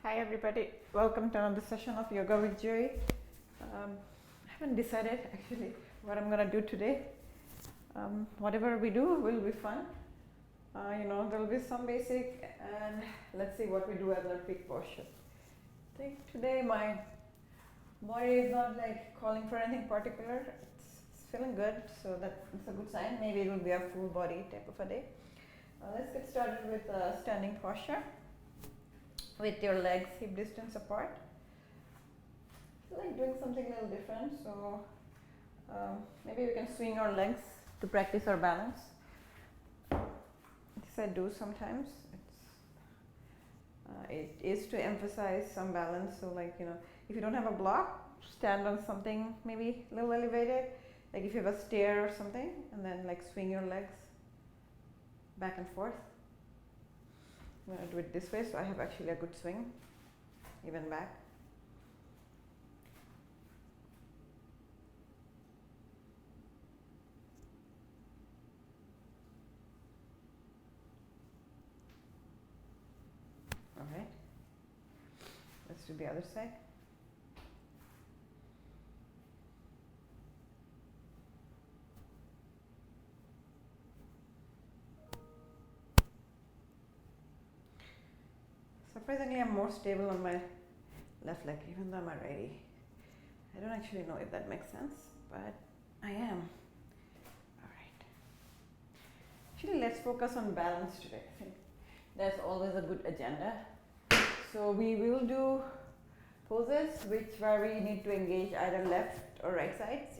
Hi everybody, welcome to another session of Yoga with Joy. I haven't decided actually what I'm gonna do today. Whatever we do will be fun. There'll be some basic and let's see what we do as our peak posture. I think today my body is not like calling for anything particular. It's feeling good, so that's a good sign. Maybe it will be a full body type of a day. Let's get started with standing posture with your legs hip distance apart. I feel like doing something a little different, so maybe we can swing our legs to practice our balance. This I do sometimes. It is to emphasize some balance. So if you don't have a block, stand on something maybe a little elevated, like if you have a stair or something, and then like swing your legs back and forth. I'm going to do it this way, so I have actually a good swing, even back. Alright, let's do the other side. Surprisingly, I'm more stable on my left leg, even though I'm a righty. I don't actually know if that makes sense, but I am. Alright. Actually, let's focus on balance today. I think that's always a good agenda. So we will do poses where we need to engage either left or right sides,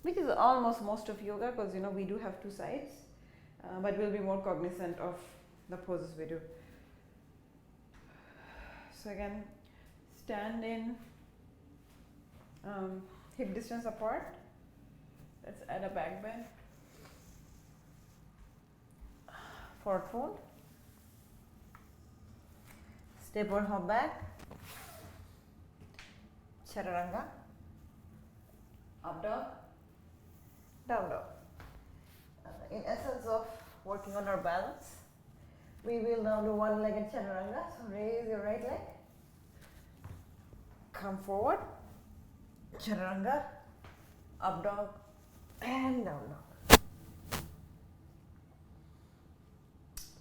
which is almost most of yoga, because we do have two sides, but we'll be more cognizant of the poses we do. So again, stand in hip distance apart. Let's add a back bend. Forward fold. Step or hop back. Chaturanga. Up dog. Down dog. In essence of working on our balance, we will now do one-legged chaturanga. So raise your right leg. Come forward. Chaturanga. Up dog and down dog.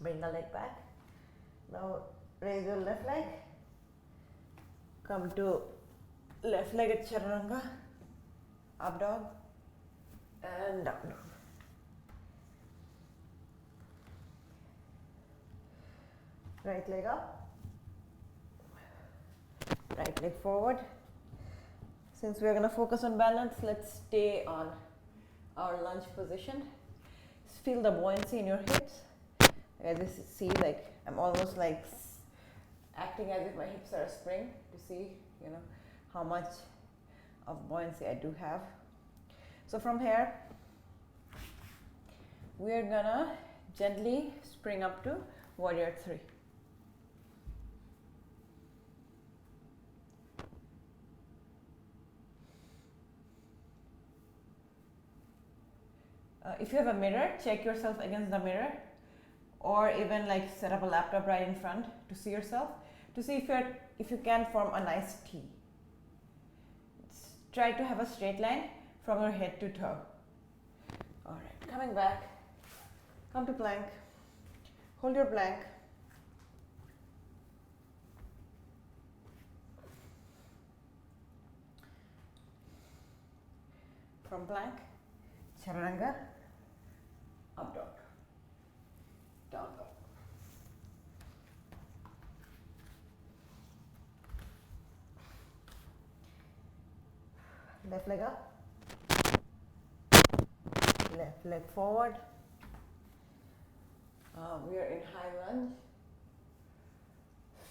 Bring the leg back. Now raise your left leg. Come to left-legged chaturanga. Up dog and down dog. Right leg up. Right leg forward. Since we are going to focus on balance, let's stay on our lunge position. Feel the buoyancy in your hips. I just see I'm almost acting as if my hips are a spring to see, how much of buoyancy I do have. So from here, we are gonna gently spring up to warrior 3. If you have a mirror, check yourself against the mirror, or even set up a laptop right in front to see yourself, to see if you can form a nice T. Try to have a straight line from your head to toe. Alright, coming back, come to plank, hold your plank. From plank, chaturanga, up dog, down dog. Left leg up, left leg forward. We are in high lunge,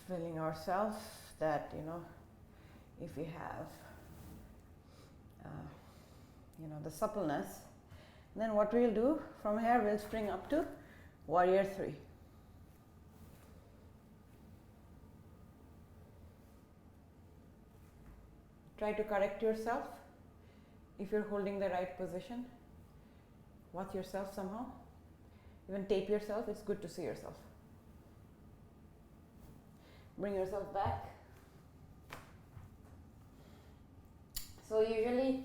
feeling ourselves that, if we have, the suppleness, then what we'll do from here, we'll spring up to warrior 3. Try to correct yourself if you're holding the right position. Watch yourself somehow. Even tape yourself, it's good to see yourself. Bring yourself back. So usually,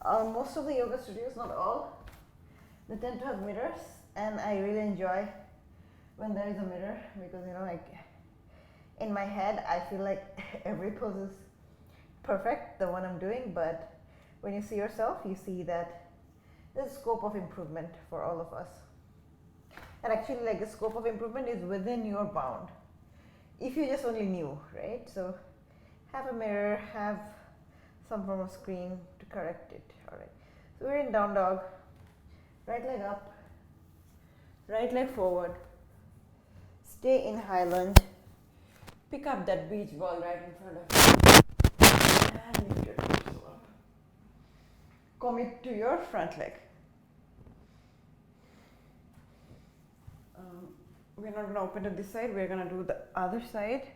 most of the yoga studios, not all, they tend to have mirrors, and I really enjoy when there is a mirror, because you know, like in my head I feel like every pose is perfect, the one I'm doing, but when you see yourself, you see that there's scope of improvement for all of us. And actually, like, the scope of improvement is within your bound if you just only knew, right? So have a mirror, have some form of screen to correct it. All right, so we're in down dog. Right leg up, right leg forward, stay in high lunge, pick up that beach ball right in front of you and lift your torso up. Commit to your front leg. We're not going to open to this side, we're going to do the other side.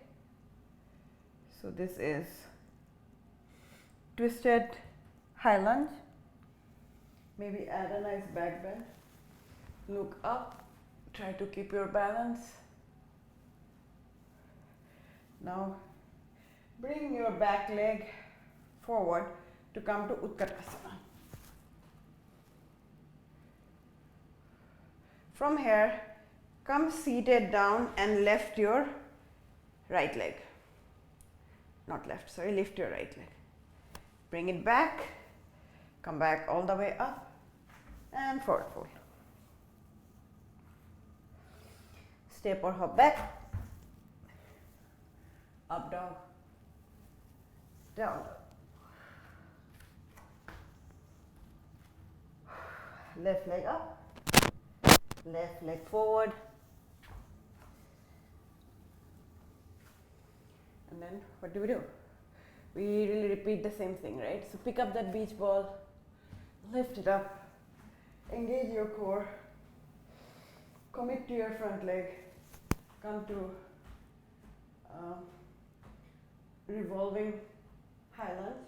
So this is twisted high lunge. Maybe add a nice back bend. Look up, try to keep your balance. Now bring your back leg forward to come to Utkatasana. From here, come seated down and lift your right leg. Not left, sorry, lift your right leg. Bring it back, come back all the way up and forward fold. Step or hop back, up dog, down dog. Left leg up, left leg forward, and then what do? We really repeat the same thing, right? So pick up that beach ball, lift it up, engage your core, commit to your front leg, come to revolving high lunge,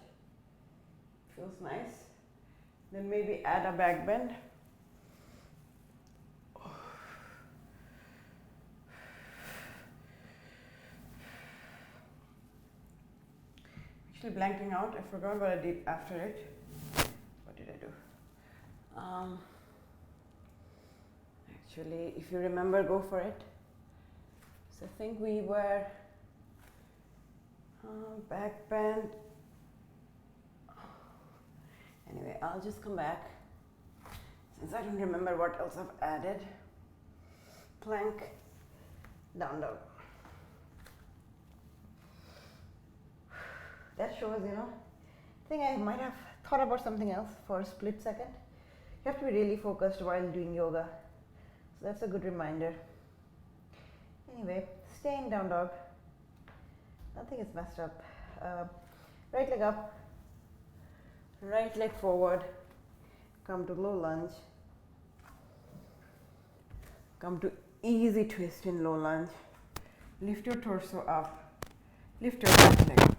feels nice. Then maybe add a back bend. Actually blanking out, I forgot what I did after it. What did I do? Actually, if you remember, go for it. So I think we were back bend. Anyway, I'll just come back since I don't remember what else I've added. Plank, down dog. That shows, you know, I think I might have thought about something else for a split second. You have to be really focused while doing yoga. So that's a good reminder. Anyway, stay in down dog. Nothing is messed up. Right leg up, right leg forward, come to low lunge, come to easy twist in low lunge, lift your torso up, lift your left leg up.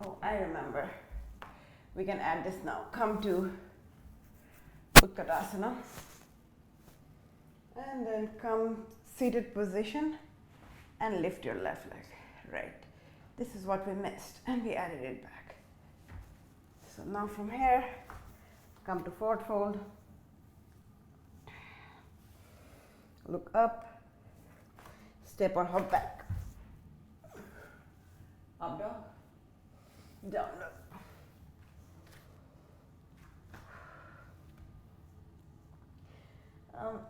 Oh, I remember. We can add this now. Come to Utkatasana and then come seated position and lift your left leg. Right. This is what we missed and we added it back. So now from here, come to forward fold, look up, step or hop back, up dog, down dog.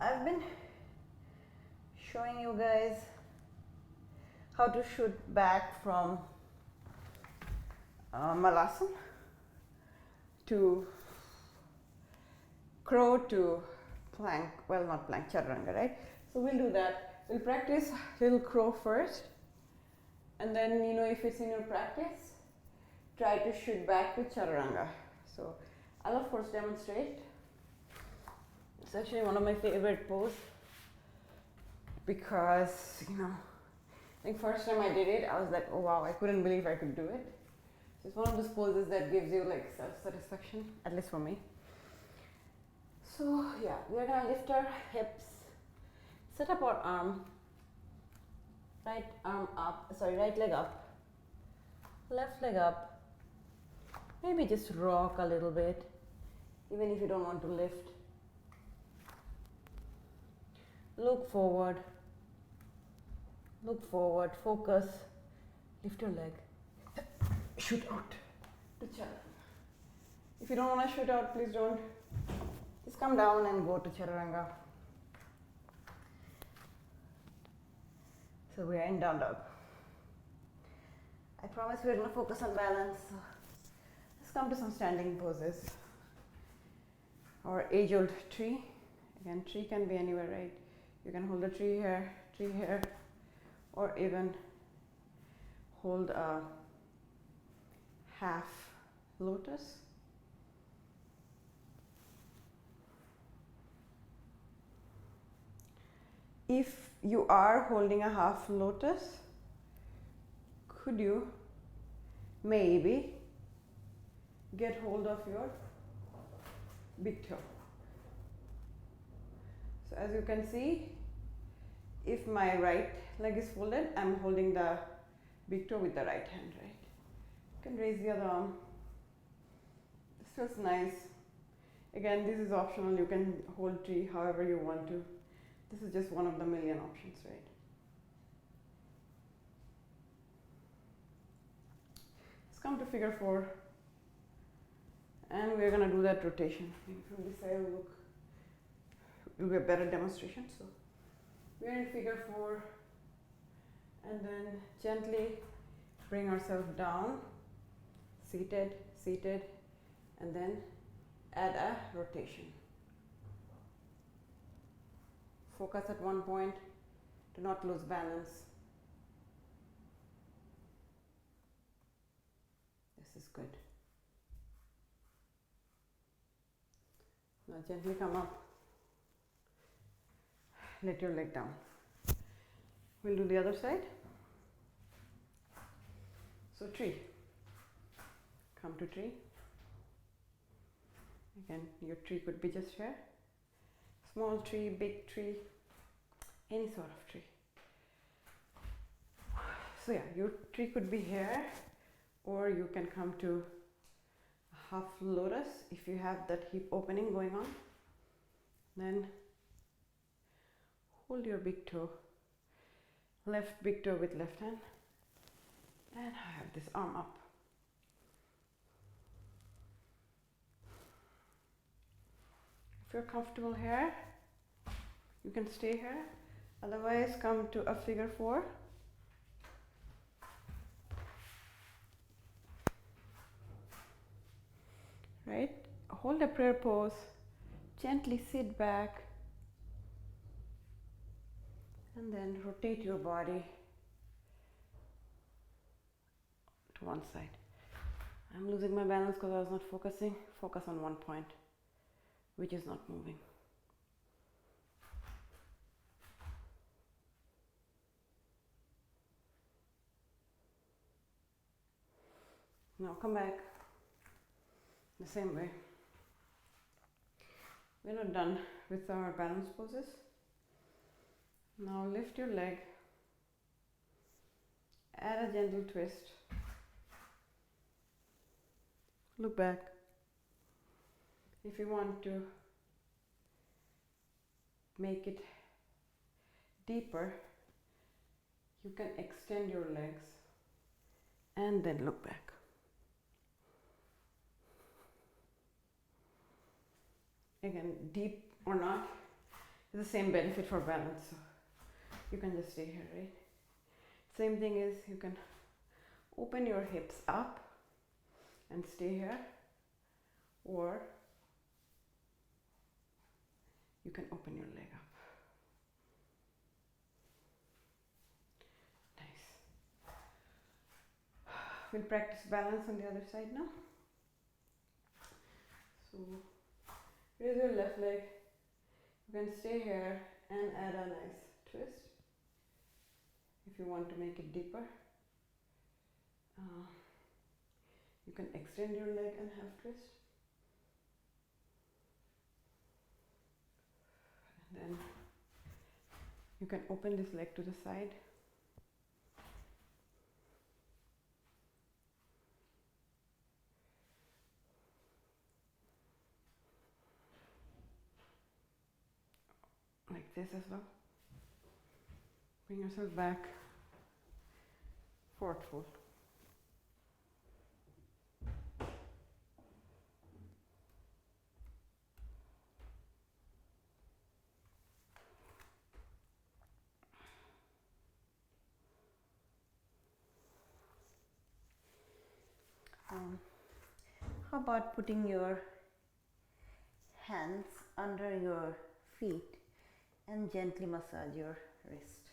I've been showing you guys how to shoot back from Malasana to crow to plank, well, not plank, chaturanga, right? So we'll do that. We'll practice little crow first, and then, you know, if it's in your practice, try to shoot back with chaturanga. So I'll of course demonstrate. It's actually one of my favorite poses because, you know, I think first time I did it, I was like, oh wow, I couldn't believe I could do it. So it's one of those poses that gives you like self-satisfaction, at least for me. So yeah, we're gonna lift our hips, set up our arm, Right arm up, sorry, right leg up, left leg up. Maybe just rock a little bit, even if you don't want to lift. Look forward, focus, lift your leg, shoot out to chaturanga. If you don't want to shoot out, please don't. Just come down and go to chaturanga. So we are in down dog. I promise we're going to focus on balance. So let's come to some standing poses. Our age-old tree. Again, tree can be anywhere, right? You can hold a tree here, or even hold a half lotus. If you are holding a half lotus, could you maybe get hold of your big toe? So as you can see, if my right leg is folded, I'm holding the big toe with the right hand, right? You can raise the other arm. This feels nice. Again, this is optional. You can hold tree however you want to. This is just one of the million options, right? Let's come to figure 4. And we're going to do that rotation. Maybe from this side will be a better demonstration. So we're in figure 4, and then gently bring ourselves down, seated, and then add a rotation. Focus at one point, do not lose balance. This is good. Now gently come up, let your leg down. We'll do the other side. So tree, come to tree. Again, your tree could be just here. Small tree, big tree, any sort of tree. So yeah, your tree could be here, or you can come to a half lotus if you have that hip opening going on. Then hold your big toe, left big toe with left hand, and I have this arm up. If you're comfortable here, you can stay here. Otherwise, come to a figure 4. Right? Hold a prayer pose. Gently sit back. And then rotate your body to one side. I'm losing my balance because I was not focusing. Focus on one point, which is not moving. Now come back the same way. We're not done with our balance poses. Now lift your leg, add a gentle twist, look back. If you want to make it deeper, you can extend your legs and then look back. Again, deep or not, it's the same benefit for balance. So you can just stay here, right? Same thing is you can open your hips up and stay here, or you can open your leg up. Nice. We'll practice balance on the other side now. So raise your left leg. You can stay here and add a nice twist if you want to make it deeper. You can extend your leg and half twist. And then you can open this leg to the side this as well. Bring yourself back. Forward fold. How about putting your hands under your feet and gently massage your wrist?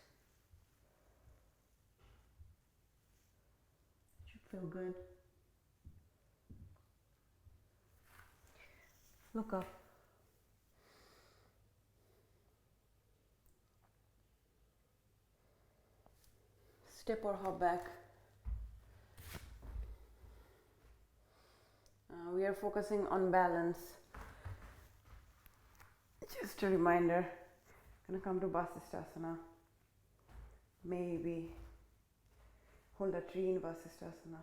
Should feel good. Look up. Step or hop back. We are focusing on balance. Just a reminder, gonna come to Vasisthasana. Maybe hold a tree in Vasisthasana.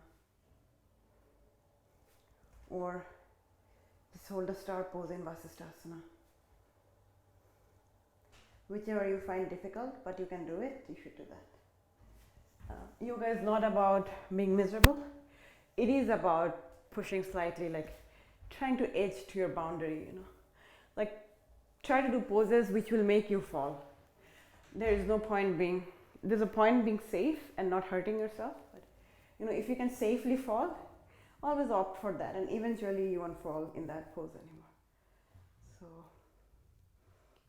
Or just hold a star pose in Vasisthasana. Whichever you find difficult, but you can do it, you should do that. Yoga is not about being miserable. It is about pushing slightly, like trying to edge to your boundary, you know. Like try to do poses which will make you fall. There's a point being safe and not hurting yourself. But you know, if you can safely fall, always opt for that, and eventually you won't fall in that pose anymore. So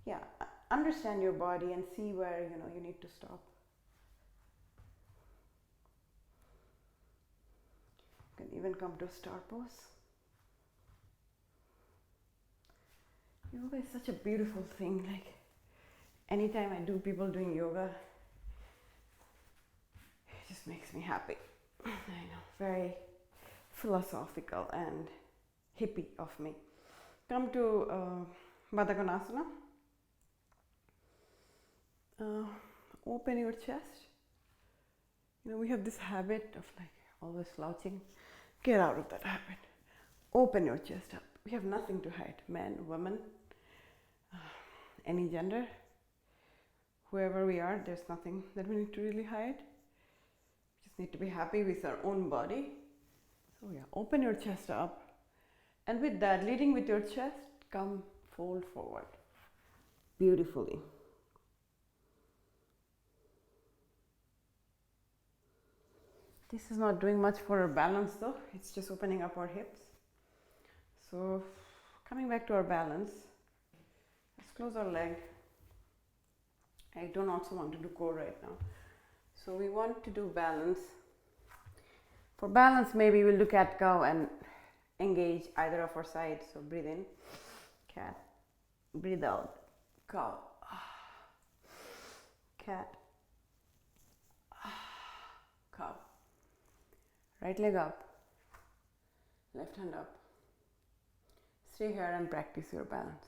yeah, understand your body and see where you need to stop. You can even come to a star pose. Yoga is such a beautiful thing. Like anytime I do people doing yoga, it just makes me happy. I know, very philosophical and hippie of me. Come to Baddha Konasana. Open your chest. You know, we have this habit of like always slouching. Get out of that habit. Open your chest up. We have nothing to hide. Men, women, any gender, whoever we are, there's nothing that we need to really hide. We just need to be happy with our own body. So yeah, open your chest up. And with that, leading with your chest, come fold forward beautifully. This is not doing much for our balance though, it's just opening up our hips. So coming back to our balance, let's close our leg. I don't also want to do core right now. So we want to do balance. For balance, maybe we'll do cat cow and engage either of our sides. So breathe in, cat, breathe out, cow, cat, cow. Right leg up, left hand up. Stay here and practice your balance.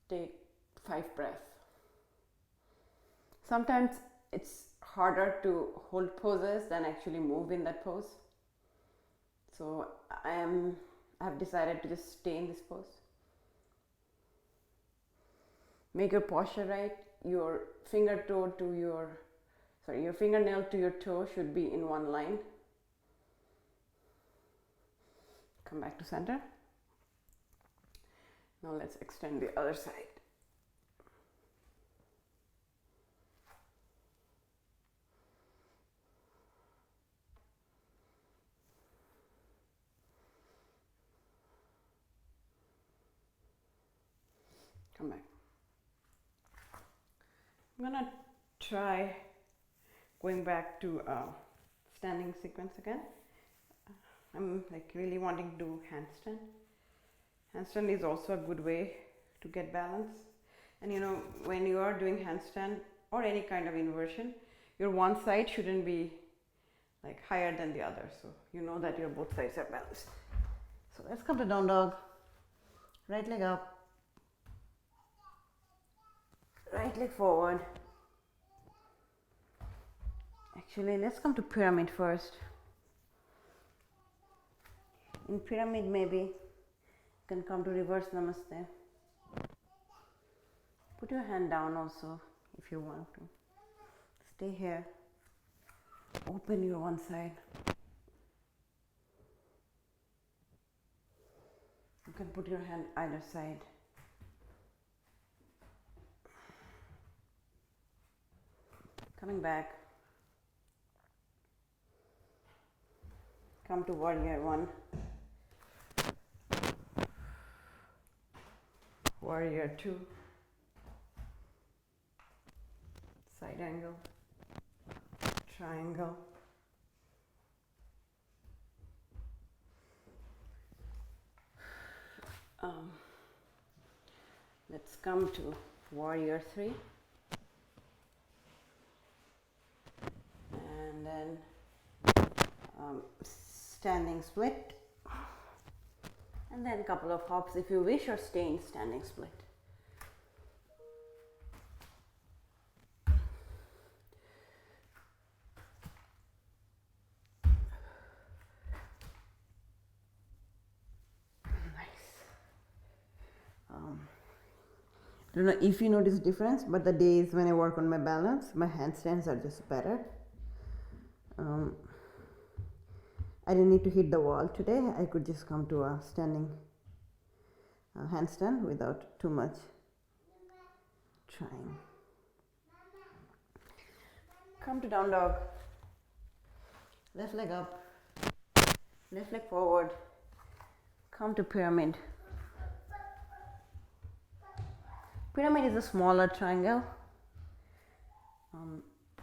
Take 5 breaths. Sometimes it's harder to hold poses than actually move in that pose. So I've decided to just stay in this pose. Make your posture right. Your fingernail to your toe should be in one line. Come back to center. Now let's extend the other side. Come back. I'm gonna try going back to standing sequence again. I'm like really wanting to do handstand. Handstand is also a good way to get balance. And you know, when you are doing handstand or any kind of inversion, your one side shouldn't be like higher than the other. So you know that your both sides are balanced. So let's come to down dog. Right leg up. Right leg forward. Actually, let's come to pyramid first. In pyramid, maybe you can come to reverse namaste. Put your hand down also if you want to. Stay here. Open your one side. You can put your hand either side. Coming back. Come to warrior one. Warrior two. Side angle. Triangle. Let's come to warrior three. And then standing split. And then a couple of hops if you wish, or stay in standing split. I don't know if you notice difference, but the days when I work on my balance, my handstands are just better. I didn't need to hit the wall today. I could just come to a standing handstand without too much trying. Come to down dog. Left leg up, left leg forward. Come to pyramid. Pyramid is a smaller triangle.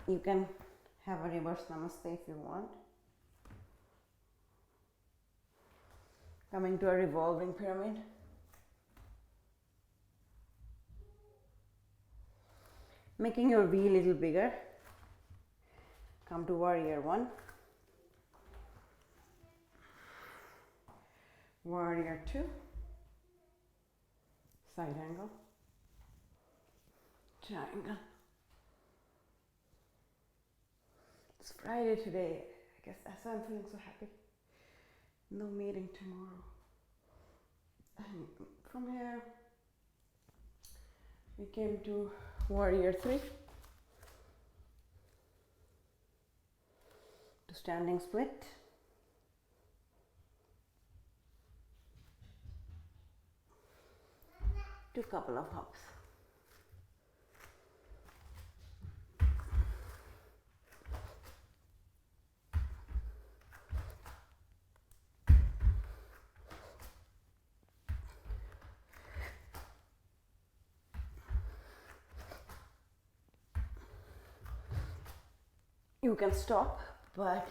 You can have a reverse namaste if you want. Coming to a revolving pyramid. Making your V a little bigger. Come to warrior one. Warrior two. Side angle. Triangle. It's Friday today. I guess that's why I'm feeling so happy. No meeting tomorrow. And from here, we came to warrior three. To standing split. To a couple of hops. You can stop, but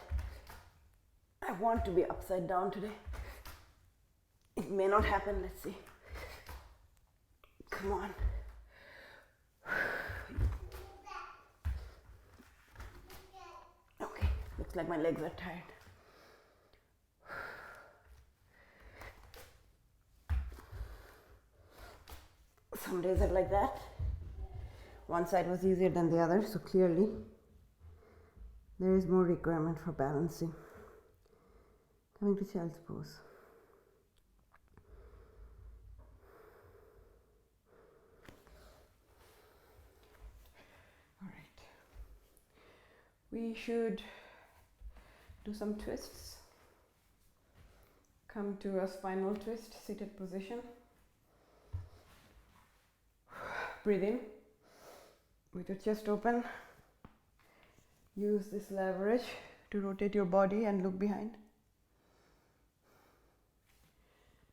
I want to be upside down today. It may not happen, let's see. Come on. Okay, looks like my legs are tired. Some days are like that. One side was easier than the other, so clearly there is more requirement for balancing. Coming to child's pose. All right. We should do some twists. Come to a spinal twist, seated position. Breathe in with your chest open. Use this leverage to rotate your body and look behind.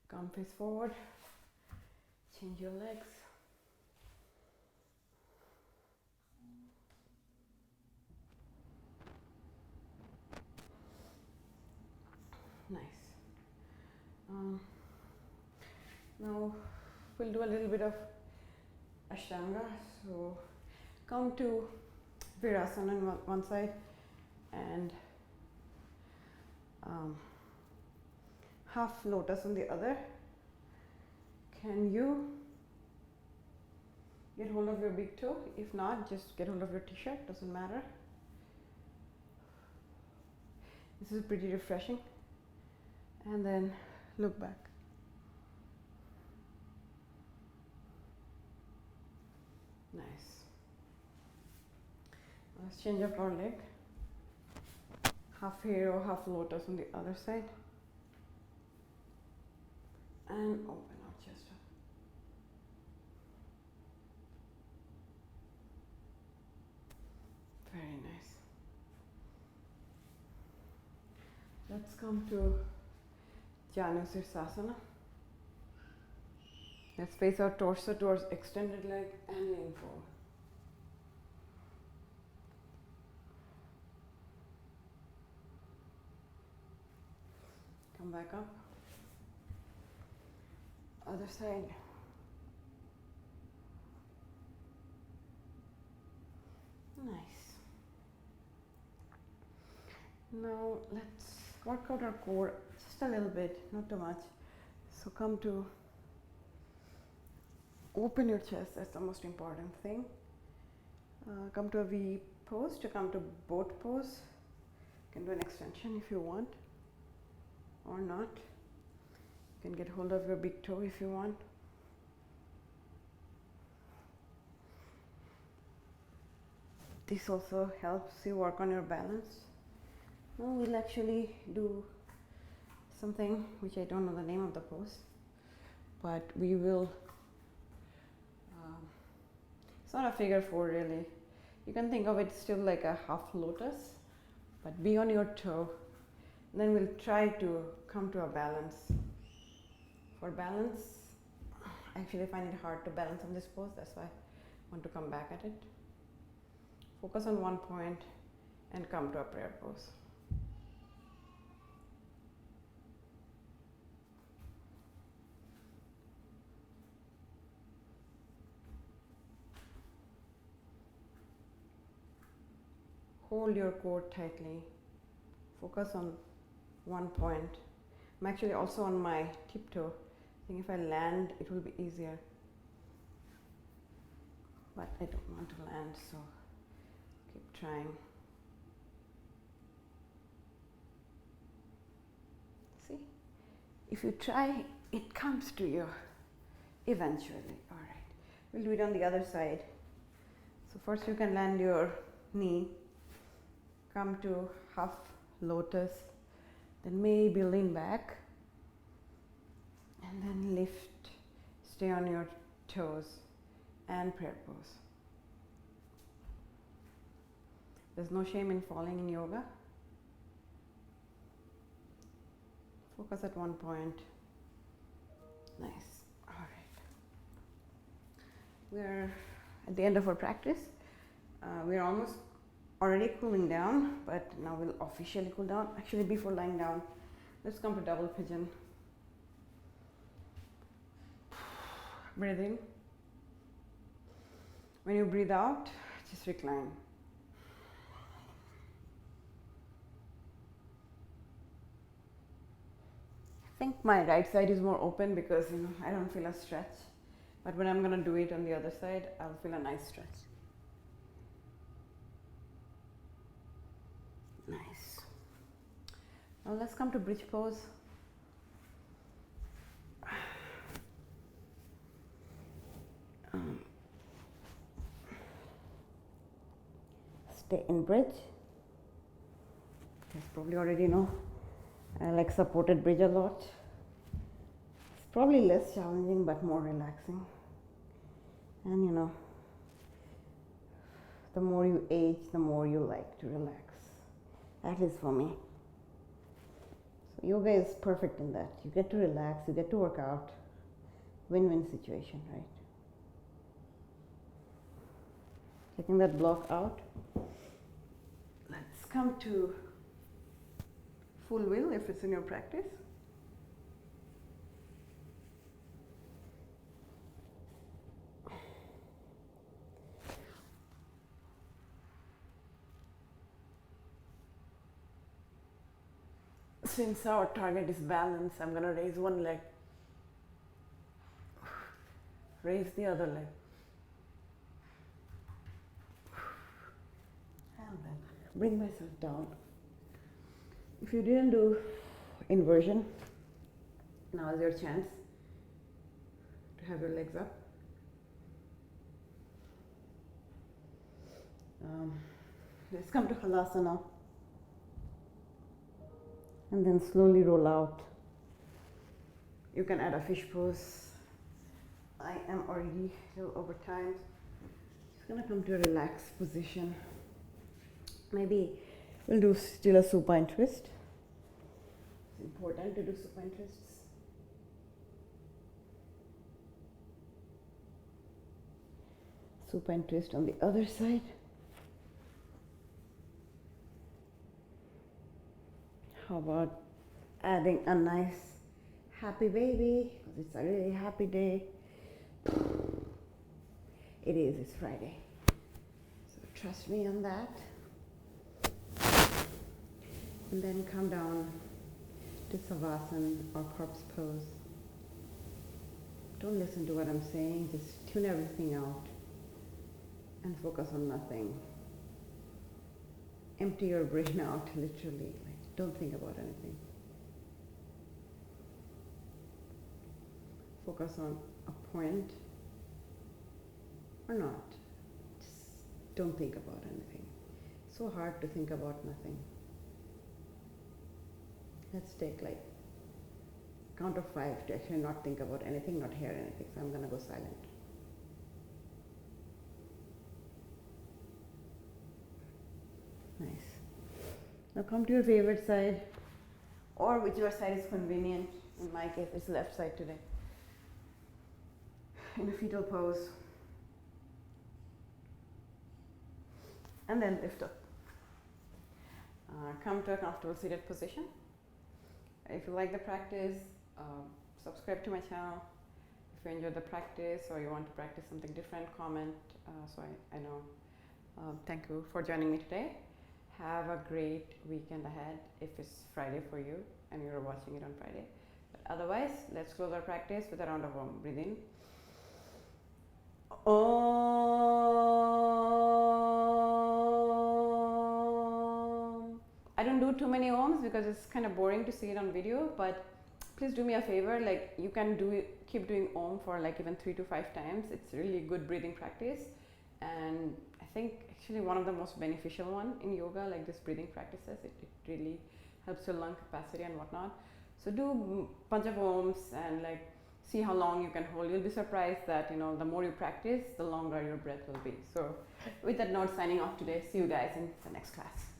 Come face forward. Change your legs. Nice. Now we'll do a little bit of Ashtanga. So come to Virasana on one side and half lotus on the other. Can you get hold of your big toe? If not, just get hold of your t-shirt, doesn't matter. This is pretty refreshing. And then look back. Nice. Let's change up our leg. Half hero, half lotus on the other side. And open our chest up. Very nice. Let's come to Janu Sirsasana. Let's face our torso towards extended leg and lean forward. Come back up. Other side. Nice. Now let's work out our core just a little bit, not too much. So come to open your chest, that's the most important thing. Come to a V pose, to come to boat pose. You can do an extension if you want or not. You can get hold of your big toe if you want. This also helps you work on your balance. Now we'll actually do something which I don't know the name of the pose, but we will, it's not a figure four really. You can think of it still like a half lotus, but be on your toe. And then we'll try to come to a balance. For balance, I actually find it hard to balance on this pose, that's why I want to come back at it. Focus on one point and come to a prayer pose. Hold your core tightly. Focus on one point. I'm actually also on my tiptoe. I think if I land, it will be easier. But I don't want to land, so keep trying. See? If you try, it comes to you eventually. All right. We'll do it on the other side. So first you can land your knee. Come to half lotus, then maybe lean back and then lift, stay on your toes and prayer pose. There's no shame in falling in yoga. Focus at one point. Nice. All right. We're at the end of our practice. We're almost already cooling down, but now we'll officially cool down. Actually, before lying down, let's come to double pigeon. Breathe in. When you breathe out, just recline. I think my right side is more open because I don't feel a stretch, but when I'm gonna do it on the other side, I'll feel a nice stretch. Nice. Now let's come to bridge pose. Stay in bridge. You guys probably already know I like supported bridge a lot. It's probably less challenging but more relaxing. And the more you age, the more you like to relax. At least for me. So yoga is perfect in that. You get to relax, you get to work out. Win-win situation, right? Taking that block out. Let's come to full wheel if it's in your practice. Since our target is balance, I'm going to raise one leg. Raise the other leg. And then bring myself down. If you didn't do inversion, now is your chance to have your legs up. Let's come to Halasana. And then slowly roll out. You can add a fish pose. I am already a little over time. Just gonna come to a relaxed position. Maybe we'll do still a supine twist. It's important to do supine twists. Supine twist on the other side. How about adding a nice happy baby, because it's a really happy day. It is, it's Friday. So trust me on that. And then come down to Savasana or corpse pose. Don't listen to what I'm saying, just tune everything out and focus on nothing. Empty your brain out, literally. Like, don't think about anything. Focus on a point or not. Just don't think about anything. It's so hard to think about nothing. Let's take like count of 5 to actually not think about anything, not hear anything. So I'm gonna go silent. Nice. Now come to your favorite side, or whichever side is convenient. In my case, it's left side today. In a fetal pose. And then lift up. Come to a comfortable seated position. If you like the practice, subscribe to my channel. If you enjoyed the practice or you want to practice something different, comment so I know. Thank you for joining me today. Have a great weekend ahead if it's Friday for you and you're watching it on Friday. But otherwise, let's close our practice with a round of Om. Breathe in. Om. I don't do too many Oms because it's kind of boring to see it on video, but please do me a favor, like you can do it, keep doing Om for like even 3 to 5 times. It's really good breathing practice, and I think actually one of the most beneficial one in yoga, like this breathing practices. It really helps your lung capacity and whatnot. So do a bunch of Oms and like see how long you can hold. You'll be surprised that, you know, the more you practice, the longer your breath will be. So with that note, signing off today. See you guys in the next class.